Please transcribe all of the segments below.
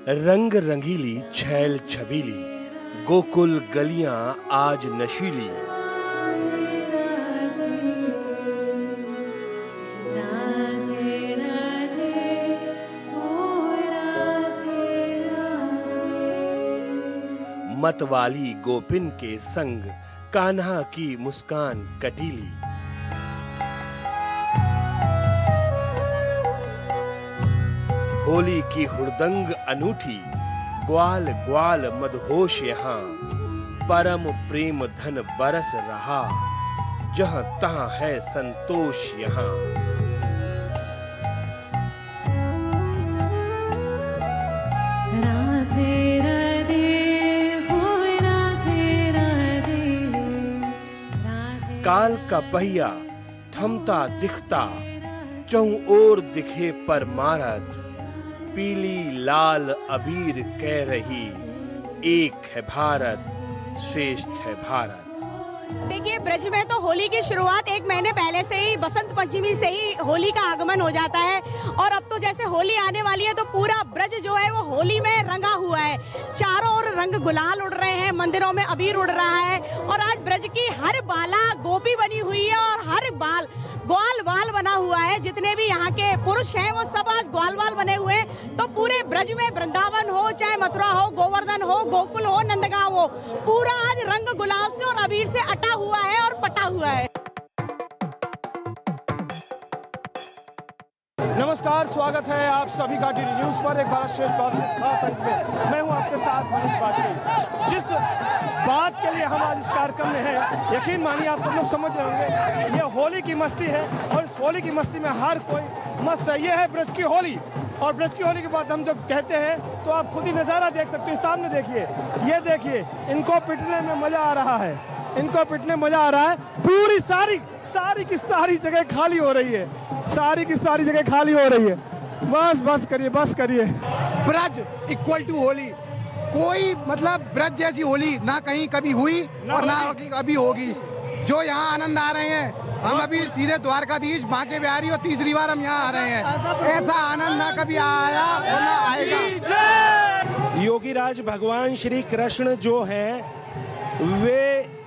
रंग रंगीली छैल छबीली, गोकुल गलियां आज नशीली। मतवाली गोपिन के संग कान्हा की मुस्कान कटीली। होली की हुड़दंग अनूठी, ग्वाल ग्वाल मदहोश यहाँ। परम प्रेम धन बरस रहा, जहां तहां है संतोष यहाँ। काल का पहिया थमता दिखता, चौं ओर दिखे परमारथ। पीली लाल अबीर कह रही, एक है भारत, श्रेष्ठ है भारत। देखिए, ब्रज में तो होली की शुरुआत 1 महीने पहले से ही बसंत पंचमी से ही होली का आगमन हो जाता है। और अब तो जैसे होली आने वाली है तो पूरा ब्रज जो है वो होली में रंगा हुआ है। चारों ओर रंग गुलाल उड़ रहे हैं, मंदिरों में अबीर उड़ रहा है। और आज ब्रज की हर बाला गोपी बनी हुई है और हर बाल ग्वाल बाल बना हुआ है। जितने भी यहाँ के पुरुष हैं वो सब आज ग्वाल बाल बने हुए हैं। तो पूरे ब्रज में वृंदावन हो, चाहे मथुरा हो, गोवर्धन हो, गोकुल हो, नंदगांव हो, पूरा आज रंग गुलाल से और अबीर से अटा हुआ है और पटा हुआ है। नमस्कार, स्वागत है आप सभी का डीडी न्यूज पर। एक भारत श्रेष्ठ भारत इस खास अंक में मैं हूं आपके साथ मनीष बाजपेयी। जिस बात के लिए हम आज इस कार्यक्रम में हैं, यकीन मानिए आप सब लोग समझ रहे होंगे, ये होली की मस्ती है और इस होली की मस्ती में हर कोई मस्त है। ये है ब्रज की होली। और ब्रज की होली की बात हम जब कहते हैं तो आप खुद ही नज़ारा देख सकते हैं। सामने देखिए, ये देखिए, इनको पिटने में मजा आ रहा है, इनको पिटने में मजा आ रहा है। पूरी सारी की सारी जगह खाली हो रही है, सारी की सारी जगह खाली हो रही है। बस करिए, बस करिए। ब्रज इक्वल टू होली, कोई मतलब ब्रज जैसी होली ना कहीं कभी हुई और ना अभी होगी। जो यहाँ आनंद आ रहे हैं, हम अभी सीधे द्वारकाधीश बांके बिहारी और तीसरी बार हम यहाँ आ रहे हैं। ऐसा आनंद ना कभी आया और ना आएगा। योगीराज भगवान श्री कृष्ण जो हैं वे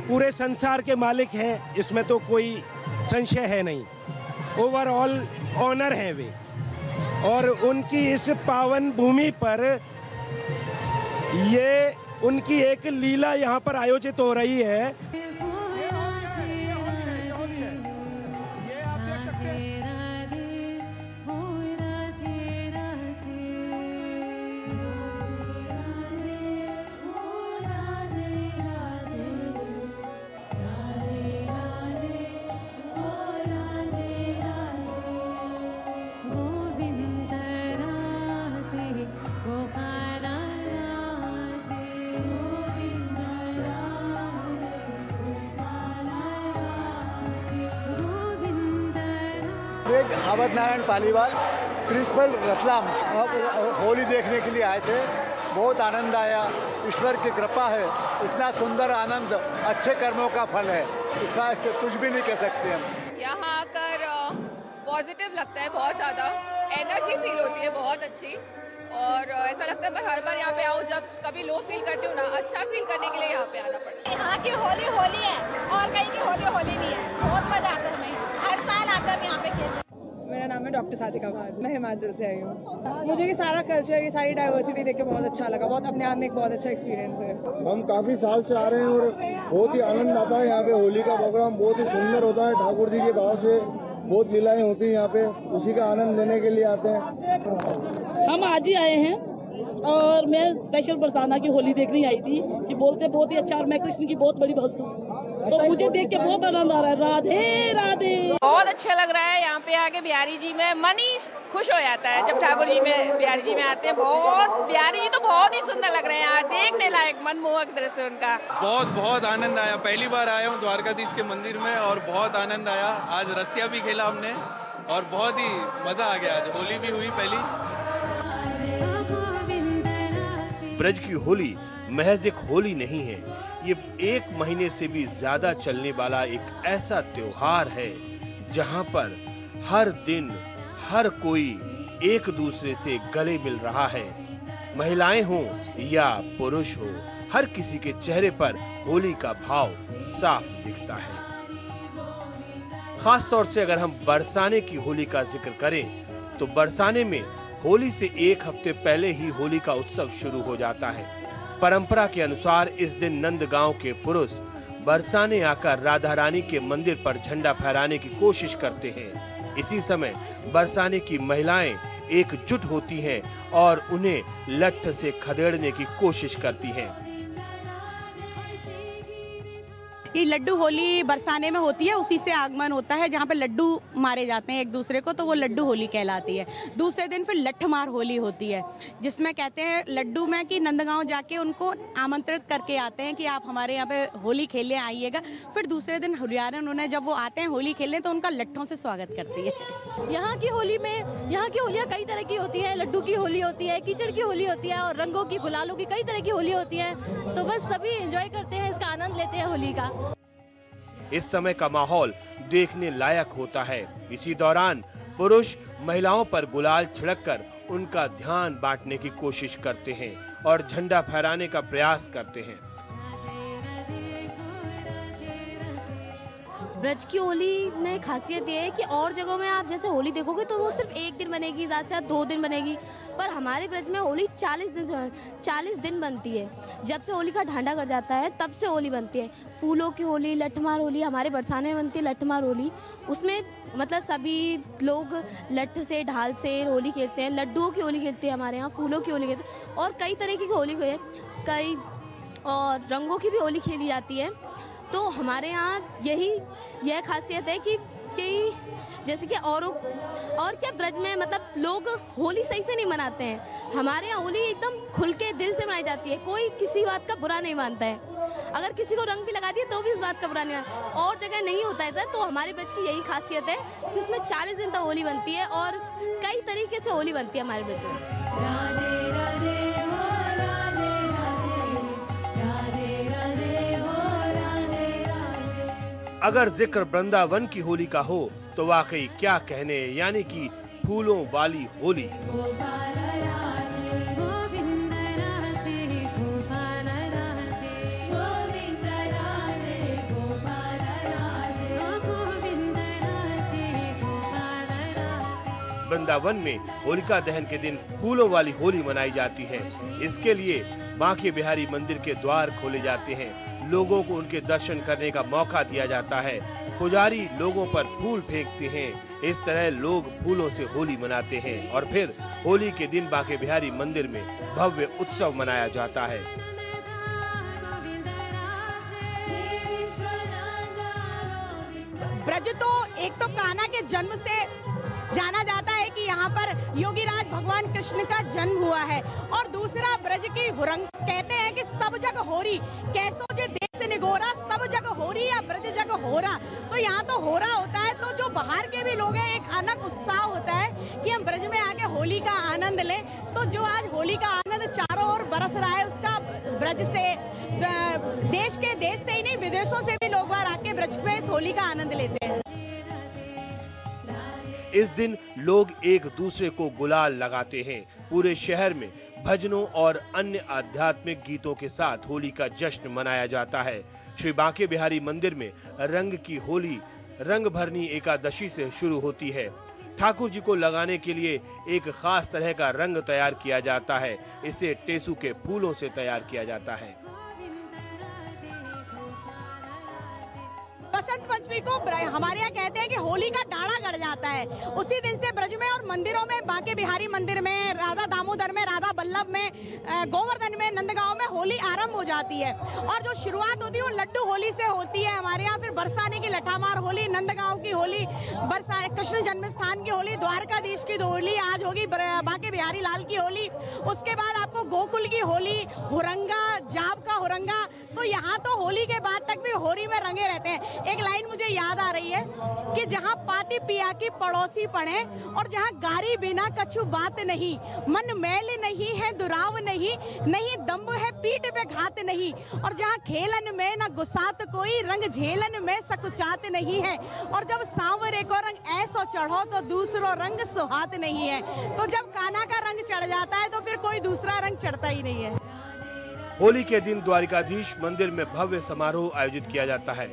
पूरे संसार के मालिक हैं, इसमें तो कोई संशय है नहीं। ओवरऑल ऑनर हैं वे, और उनकी इस पावन भूमि पर ये उनकी एक लीला यहाँ पर आयोजित हो रही है। अवध नारायण पालीवाल, प्रिंसिपल रतलाम, होली देखने के लिए आए थे। बहुत आनंद आया। ईश्वर की कृपा है, इतना सुंदर आनंद अच्छे कर्मों का फल है, इसका कुछ भी नहीं कह सकते हम। यहाँ आकर पॉजिटिव लगता है, बहुत ज़्यादा एनर्जी फील होती है, बहुत अच्छी। और ऐसा लगता है मैं हर बार यहाँ पे आऊँ, जब कभी लो फील करती हूँ ना, अच्छा फील करने के लिए यहाँ पे आना पड़ता है। यहाँ की होली होली है और कहीं की होली नहीं है। बहुत मजा आता है हमें, हर साल आकर हम यहाँ पे खेलते हैं। मेरा नाम है डॉक्टर सादिका महाजन, मैं हिमाचल से आई हूँ। मुझे ये सारा कल्चर, ये सारी डाइवर्सिटी देख के बहुत अच्छा लगा। बहुत अपने आप में एक बहुत अच्छा एक्सपीरियंस है। हम काफी साल से आ रहे हैं और बहुत ही आनंद आता है। यहाँ पे होली का प्रोग्राम बहुत ही सुंदर होता है। ठाकुर जी के भाव से बहुत लीलाएं होती हैं यहाँ पे, उसी का आनंद लेने के लिए आते हैं। हम आज ही आए हैं और मैं स्पेशल बरसाना की होली देखने आई थी। ये बोलते बहुत ही अच्छा, और मैं कृष्ण की बहुत बड़ी भक्त हूँ, तो मुझे देख के बहुत आनंद आ रहा है। राधे राधे। बहुत अच्छा लग रहा है यहाँ पे आके। बिहारी जी में मन ही खुश हो जाता है जब ठाकुर जी में, बिहारी जी में आते हैं। बहुत बिहारी जी तो बहुत ही सुंदर लग रहे हैं यहाँ, देखने लायक मनमोहक दृश्य उनका। बहुत आनंद आया। पहली बार आया हूँ द्वारकाधीश के मंदिर में और बहुत आनंद आया। आज रसिया भी खेला हमने और बहुत ही मजा आ गया। आज होली भी हुई पहली। ब्रज की होली महज एक होली नहीं है, ये 1 महीने से भी ज्यादा चलने वाला एक ऐसा त्योहार है जहां पर हर दिन हर कोई एक दूसरे से गले मिल रहा है, महिलाएं हो या पुरुष हो, हर किसी के चेहरे पर होली का भाव साफ दिखता है। खास तौर से अगर हम बरसाने की होली का जिक्र करें तो बरसाने में होली से एक हफ्ते पहले ही होली का उत्सव शुरू हो जाता है। परंपरा के अनुसार इस दिन नंदगांव के पुरुष बरसाने आकर राधा रानी के मंदिर पर झंडा फहराने की कोशिश करते हैं। इसी समय बरसाने की महिलाएं एकजुट होती हैं और उन्हें लठ से खदेड़ने की कोशिश करती हैं। ये लड्डू होली बरसाने में होती है, उसी से आगमन होता है जहाँ पे लड्डू मारे जाते हैं एक दूसरे को, तो वो लड्डू होली कहलाती है। दूसरे दिन फिर लठमार होली होती है, जिसमें कहते हैं लड्डू में कि नंदगांव जाके उनको आमंत्रित करके आते हैं कि आप हमारे यहाँ पे होली खेलने आइएगा। फिर दूसरे दिन हुरियारन उन्हें जब वो आते हैं होली खेलने तो उनका लट्ठों से स्वागत करती है। यहाँ की होलियाँ कई तरह की होती है। लड्डू की होली होती है, कीचड़ की होली होती है और रंगों की, गुलालों की कई तरह की होली होती है। तो बस सभी एंजॉय करते हैं, इसका आनंद लेते हैं होली का। इस समय का माहौल देखने लायक होता है। इसी दौरान पुरुष महिलाओं पर गुलाल छिड़ककर उनका ध्यान बांटने की कोशिश करते हैं और झंडा फहराने का प्रयास करते हैं। ब्रज की होली में खासियत ये है कि और जगहों में आप जैसे होली देखोगे तो वो सिर्फ एक दिन बनेगी, ज़्यादा से ज़्यादा 2 दिन बनेगी, पर हमारे ब्रज में होली 40 दिन बनती है। जब से होली का ढांडा कर जाता है तब से होली बनती है। फूलों की होली, लठमार होली हमारे बरसाने में बनती है। लठमार होली उसमें मतलब सभी लोग लठ से, ढाल से होली खेलते हैं। लड्डुओं की होली खेलते हैं हमारे यहाँ, फूलों की होली खेलते हैं और कई तरह की होली है, कई और रंगों की भी होली खेली जाती है। तो हमारे यहाँ यह खासियत है कि जैसे कि और क्या ब्रज में मतलब लोग होली सही से नहीं मनाते हैं। हमारे यहाँ होली एकदम खुल के दिल से मनाई जाती है, कोई किसी बात का बुरा नहीं मानता है। अगर किसी को रंग भी लगा दिए तो भी इस बात का बुरा नहीं मानता। और जगह नहीं होता है सर, तो हमारे ब्रज की यही खासियत है कि उसमें 40 दिन तक होली बनती है और कई तरीके से होली बनती है हमारे ब्रज में। अगर जिक्र वृंदावन की होली का हो तो वाकई क्या कहने, यानी कि फूलों वाली होली। वृंदावन में होलिका दहन के दिन फूलों वाली होली मनाई जाती है। इसके लिए बांके बिहारी मंदिर के द्वार खोले जाते हैं, लोगों को उनके दर्शन करने का मौका दिया जाता है। पुजारी लोगों पर फूल फेंकते हैं। इस तरह लोग फूलों से होली मनाते हैं और फिर होली के दिन बांके बिहारी मंदिर में भव्य उत्सव मनाया जाता है। ब्रज तो एक तो कान्हा के जन्म से जाना जाता है कि यहाँ पर योगीराज भगवान कृष्ण का जन्म हुआ है, और दूसरा ब्रज की हुरंग कहते हैं कि सब जग होरी, कैसो जे देश निगोरा, सब जग होरी या ब्रज जग होरा। तो यहाँ तो होरा होता है, तो जो बाहर के भी लोग हैं एक अलग उत्साह होता है कि हम ब्रज में आके होली का आनंद लें। तो जो आज होली का आनंद चारों ओर बरस रहा है, उसका ब्रज से देश से ही नहीं विदेशों से भी लोग बाहर आके ब्रज में इस होली का आनंद लेते हैं। इस दिन लोग एक दूसरे को गुलाल लगाते हैं। पूरे शहर में भजनों और अन्य आध्यात्मिक गीतों के साथ होली का जश्न मनाया जाता है। श्री बांके बिहारी मंदिर में रंग की होली रंग भरनी एकादशी से शुरू होती है। ठाकुर जी को लगाने के लिए एक खास तरह का रंग तैयार किया जाता है। इसे टेसू के फूलों से तैयार किया जाता है। बसंत पंचमी को हमारे यहाँ कहते हैं कि होली का डाढ़ा गड़ जाता है। उसी दिन से ब्रज में और मंदिरों में, बांके बिहारी मंदिर में, राधा दामोदर में, राधा बल्लभ में, गोवर्धन में, नंदगांव में होली आरंभ हो जाती है। और जो शुरुआत होती है वो लड्डू होली से होती है हमारे यहाँ। फिर बरसाने की लठामार होली, नंदगांव की होली, कृष्ण जन्म स्थान की होली, द्वारकाधीश की होली, आज होगी बांके बिहारी लाल की होली। उसके बाद आपको गोकुल की होली, हुरंगा, जाप का हुरंगा, तो यहाँ तो होली के बाद तक भी होली में रंगे रहते हैं। एक लाइन मुझे याद आ रही है कि जहाँ पाती पिया की पड़ोसी पड़े और जहाँ गारी बिना कछु बात नहीं, मन मैल नहीं है दुराव नहीं, नहीं दम्ब है पीठ पे घात नहीं, और जहाँ खेलन में न गुस्सात कोई, रंग झेलन में सकुचात नहीं है, और जब सांवरे को रंग ऐसो चढ़ो तो दूसरो रंग सुहात नहीं है। तो जब कान्हा का रंग चढ़ जाता है तो फिर कोई दूसरा रंग चढ़ता ही नहीं है। होली के दिन द्वारिकाधीश मंदिर में भव्य समारोह आयोजित किया जाता है।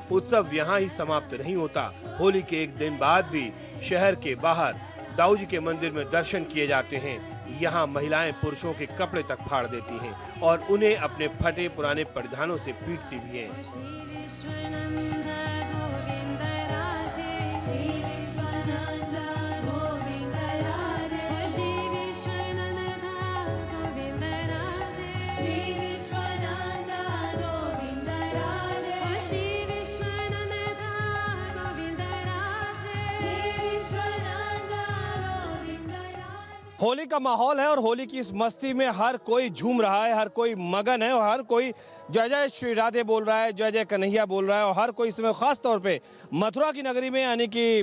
उत्सव यहाँ ही समाप्त नहीं होता। होली के एक दिन बाद भी शहर के बाहर दाऊ जी के मंदिर में दर्शन किए जाते हैं। यहाँ महिलाएं पुरुषों के कपड़े तक फाड़ देती हैं और उन्हें अपने फटे पुराने परिधानों से पीटती भी हैं। होली का माहौल है और होली की इस मस्ती में हर कोई झूम रहा है, हर कोई मगन है और हर कोई जय जय श्री राधे बोल रहा है, जय जय कन्हैया बोल रहा है। और हर कोई इसमें खास तौर पे मथुरा की नगरी में यानी कि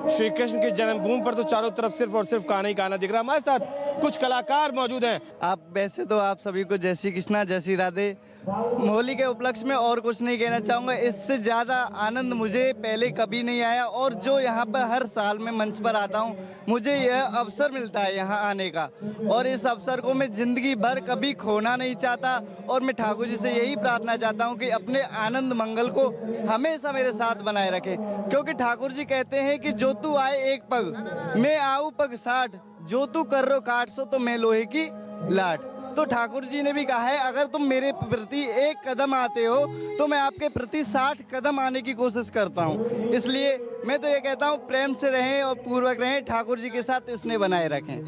श्री कृष्ण की जन्मभूमि पर तो चारों तरफ सिर्फ और सिर्फ कान्हा ही कान्हा दिख रहा है। हमारे साथ कुछ कलाकार मौजूद हैं। आप वैसे तो आप सभी को जय श्री कृष्णा जय श्री राधे। होली के उपलक्ष्य में और कुछ नहीं कहना चाहूँगा, इससे ज़्यादा आनंद मुझे पहले कभी नहीं आया। और जो यहाँ पर हर साल मैं मंच पर आता हूँ, मुझे यह अवसर मिलता है यहाँ आने का, और इस अवसर को मैं ज़िंदगी भर कभी खोना नहीं चाहता। और मैं ठाकुर जी से यही प्रार्थना चाहता हूँ कि अपने आनंद मंगल को हमेशा मेरे साथ बनाए रखें, क्योंकि ठाकुर जी कहते हैं कि जो तू आए एक पग, मैं आऊँ पग 60, जो तू कर रो काट सो तो मैं लोहे की लाट। तो ठाकुर जी ने भी कहा है, अगर तुम मेरे प्रति एक कदम आते हो तो मैं आपके प्रति 60 कदम आने की कोशिश करता हूँ। इसलिए मैं तो ये कहता हूँ, प्रेम से रहें और पूर्वक रहें, ठाकुर जी के साथ इसने बनाए रखें।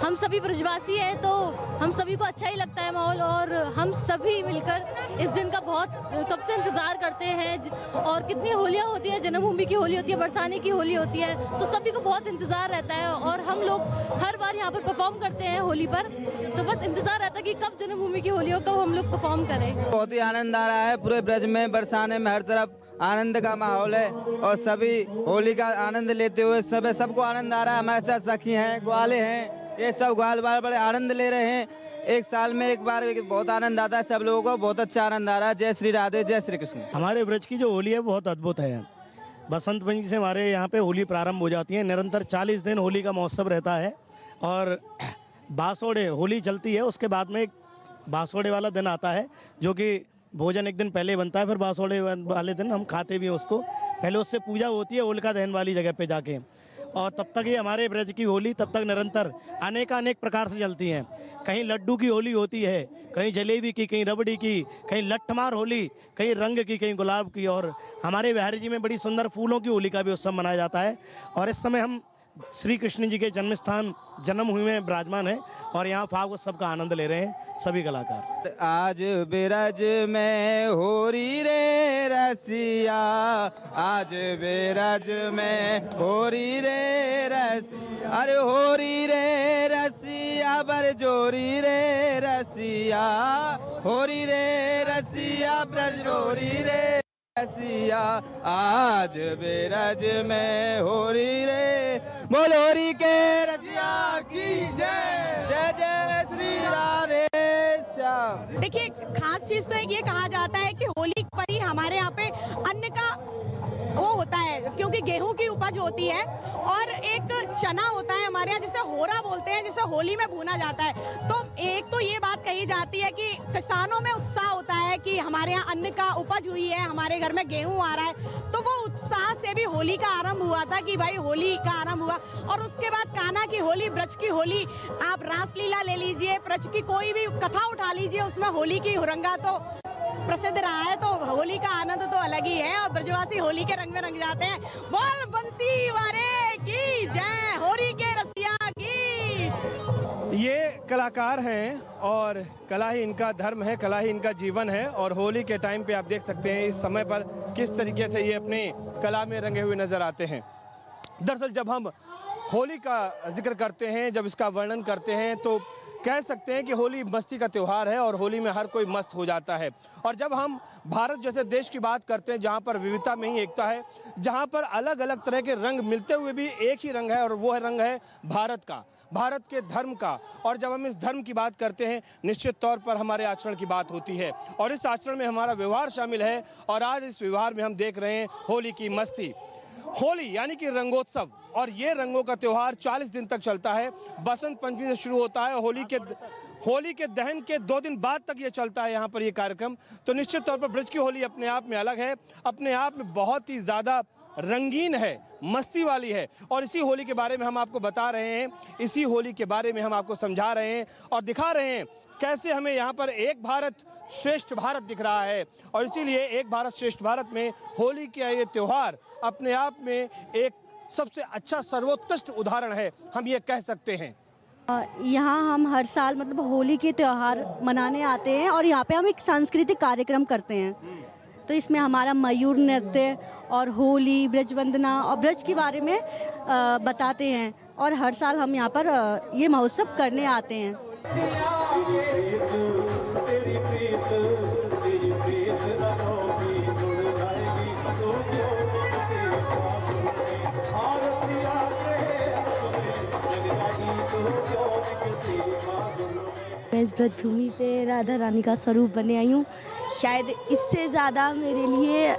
हम सभी ब्रजवासी हैं तो हम सभी को अच्छा ही लगता है माहौल, और हम सभी मिलकर इस दिन का बहुत कब से इंतज़ार करते हैं। और कितनी होलियाँ होती हैं, जन्मभूमि की होली होती है, बरसाने की होली होती है, तो सभी को बहुत इंतज़ार रहता है। और हम लोग हर बार यहाँ पर परफॉर्म करते हैं होली पर, तो बस इंतज़ार रहता है कि कब जन्मभूमि की होली हो, कब हम लोग परफॉर्म करें। बहुत ही आनंद आ रहा है। पूरे ब्रज में बरसाने में हर तरफ आनंद का माहौल है और सभी होली का आनंद लेते हुए सबको आनंद आ रहा है। हमारे साथ सखी हैं, ग्वाले हैं, ये सब ग्वाल बाल बड़े आनंद ले रहे हैं। एक साल में एक बार बहुत आनंद आता है, सब लोगों को बहुत अच्छा आनंद आ रहा है। जय श्री राधे जय श्री कृष्ण। हमारे ब्रज की जो होली है बहुत अद्भुत है। बसंत पंचमी से हमारे यहाँ पे होली प्रारंभ हो जाती है। निरंतर 40 दिन होली का महोत्सव रहता है और बासोड़े होली चलती है। उसके बाद में एक बासोड़े वाला दिन आता है, जो कि भोजन एक दिन पहले बनता है, फिर बासोड़े वाले दिन हम खाते भी हैं उसको। पहले उससे पूजा होती है होलिका दहन वाली जगह पे जाके, और तब तक ये हमारे ब्रज की होली तब तक निरंतर अनेक प्रकार से चलती हैं। कहीं लड्डू की होली होती है, कहीं जलेबी की, कहीं रबड़ी की, कहीं लट्ठमार होली, कहीं रंग की, कहीं गुलाब की। और हमारे बिहारी जी में बड़ी सुंदर फूलों की होली का भी उत्सव मनाया जाता है। और इस समय हम श्री कृष्ण जी के जन्म स्थान जन्मभूमि में विराजमान है और यहाँ फाग उत्सव का आनंद ले रहे हैं सभी कलाकार। आज बिरज में होरी रे रसिया, आज बिरज में होरी रे अरे होरी रे रसिया, बर जोरी रे रसिया, होरी रे रसिया ब्रज होरी रे रसिया, आज बिरज में होरी रे, बोल होरी के रसिया की जय, जय जय श्री राधे श्याम। देखिए, खास चीज तो ये कहा जाता है कि होली पर ही हमारे यहाँ पे अन्न का वो होता है, क्योंकि गेहूं की उपज होती है और एक चना होता है हमारे यहाँ जिसे होरा बोलते हैं, जिसे होली में भूना जाता है। तो एक तो ये बात कही जाती है कि किसानों में उत्साह होता है कि हमारे यहाँ अन्न का उपज हुई है, हमारे घर में गेहूं आ रहा है, तो वो उत्साह से भी होली का आरंभ हुआ था कि भाई होली का आरंभ हुआ। और उसके बाद कान्हा की होली, ब्रज की होली, आप रासलीला ले लीजिए, ब्रज की कोई भी कथा उठा लीजिए, उसमें होली की हुरंगा तो प्रसिद्ध रहा है। तो होली का आनंद तो अलग ही है और ब्रजवासी होली के रंग में रंग जाते हैं। बोल बंसी वारे की जय, होली के रसिया की। ये कलाकार हैं और कला ही इनका धर्म है, कला ही इनका जीवन है। और होली के टाइम पे आप देख सकते हैं इस समय पर किस तरीके से ये अपनी कला में रंगे हुए नज़र आते हैं। दरअसल जब हम होली का जिक्र करते हैं, जब इसका वर्णन करते हैं, तो कह सकते हैं कि होली मस्ती का त्यौहार है और होली में हर कोई मस्त हो जाता है। और जब हम भारत जैसे देश की बात करते हैं जहाँ पर विविधता में ही एकता है, जहाँ पर अलग अलग तरह के रंग मिलते हुए भी एक ही रंग है और वो है रंग है भारत का, भारत के धर्म का। और जब हम इस धर्म की बात करते हैं निश्चित तौर पर हमारे आचरण की बात होती है और इस आचरण में हमारा व्यवहार शामिल है। और आज इस व्यवहार में हम देख रहे हैं होली की मस्ती। होली यानी कि रंगोत्सव, और ये रंगों का त्यौहार 40 दिन तक चलता है। बसंत पंचमी से शुरू होता है, होली के दहन के 2 दिन बाद तक ये चलता है यहाँ पर ये कार्यक्रम। तो निश्चित तौर पर ब्रज की होली अपने आप में अलग है, अपने आप में बहुत ही ज़्यादा रंगीन है, मस्ती वाली है। और इसी होली के बारे में हम आपको बता रहे हैं, इसी होली के बारे में हम आपको समझा रहे हैं और दिखा रहे हैं कैसे हमें यहाँ पर एक भारत श्रेष्ठ भारत दिख रहा है। और इसीलिए एक भारत श्रेष्ठ भारत में होली का ये त्यौहार अपने आप में एक सबसे अच्छा सर्वोत्कृष्ट उदाहरण है, हम ये कह सकते हैं। यहाँ हम हर साल मतलब होली के त्यौहार मनाने आते हैं और यहाँ पे हम एक सांस्कृतिक कार्यक्रम करते हैं। तो इसमें हमारा मयूर नृत्य और होली, ब्रज वंदना और ब्रज के बारे में बताते हैं। और हर साल हम यहाँ पर ये महोत्सव करने आते हैं। मैं इस ब्रज भूमि पे राधा रानी का स्वरूप बने आई हूँ। शायद इससे ज़्यादा मेरे लिए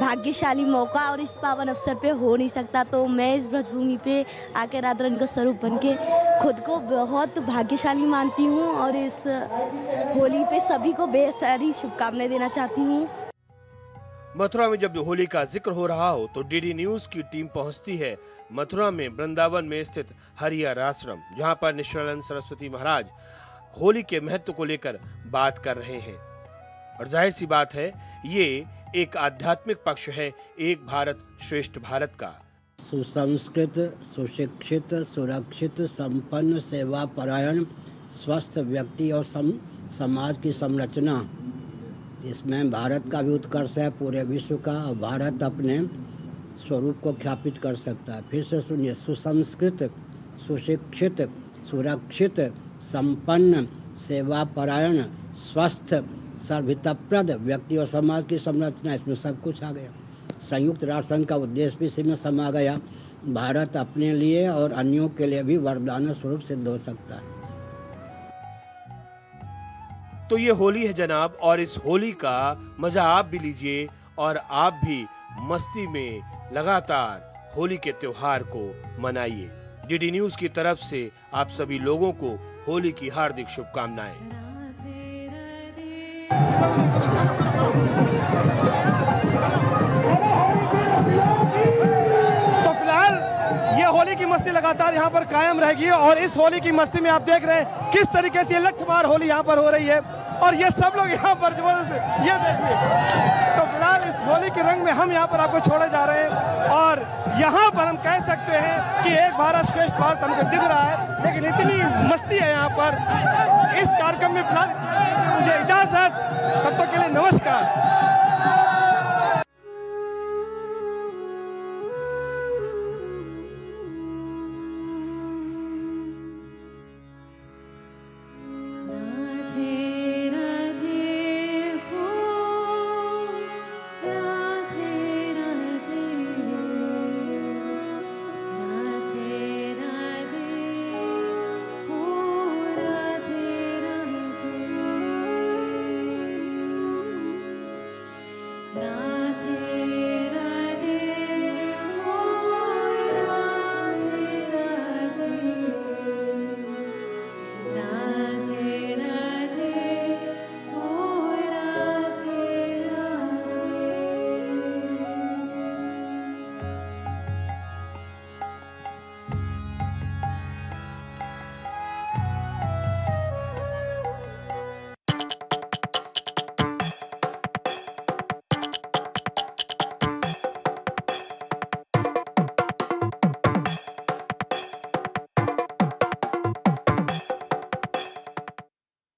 भाग्यशाली मौका और इस पावन अवसर पे हो नहीं सकता। तो मैं इस ब्रज भूमि पे आकर राधा रानी का स्वरूप बन के खुद को बहुत भाग्यशाली मानती हूँ और इस होली पे सभी को बेहद सारी शुभकामनाएं देना चाहती हूँ। मथुरा में जब होली का जिक्र हो रहा हो तो डीडी न्यूज की टीम पहुंचती है मथुरा में वृंदावन में स्थित हरिहर आश्रम, जहां पर निष्कलानंद सरस्वती महाराज होली के महत्व को लेकर बात कर रहे हैं। और जाहिर सी बात है ये एक आध्यात्मिक पक्ष है एक भारत श्रेष्ठ भारत का। सुसंस्कृत, सुशिक्षित, सुरक्षित, संपन्न, सेवा परायण, स्वस्थ व्यक्ति और समाज की संरचना, इसमें भारत का भी उत्कर्ष है पूरे विश्व का। और भारत अपने स्वरूप को ख्यापित कर सकता है। फिर से सुनिए, सुसंस्कृत, सुशिक्षित, सुरक्षित, संपन्न, सेवा परायण, स्वस्थ, सर्वहितप्रद व्यक्ति और समाज की संरचना, इसमें सब कुछ आ गया। संयुक्त राष्ट्र संघ का उद्देश्य भी इसी में समा गया। भारत अपने लिए और अन्यों के लिए भी वरदान स्वरूप सिद्ध हो सकता है। तो ये होली है जनाब, और इस होली का मजा आप भी लीजिए और आप भी मस्ती में लगातार होली के त्योहार को मनाइए। डीडी न्यूज की तरफ से आप सभी लोगों को होली की हार्दिक शुभकामनाएं। तो फिलहाल ये होली की मस्ती लगातार यहाँ पर कायम रहेगी और इस होली की मस्ती में आप देख रहे हैं किस तरीके से लठमार होली यहाँ पर हो रही है और ये सब लोग यहाँ पर जबरदस्त, ये देखिए। तो फिलहाल इस होली के रंग में हम यहाँ पर आपको छोड़े जा रहे हैं और यहाँ पर हम कह सकते हैं कि एक भारत श्रेष्ठ भारत हमको दिख रहा है, लेकिन इतनी मस्ती है यहाँ पर इस कार्यक्रम में। फिलहाल मुझे इजाजत, तब तक के लिए नमस्कार। राधे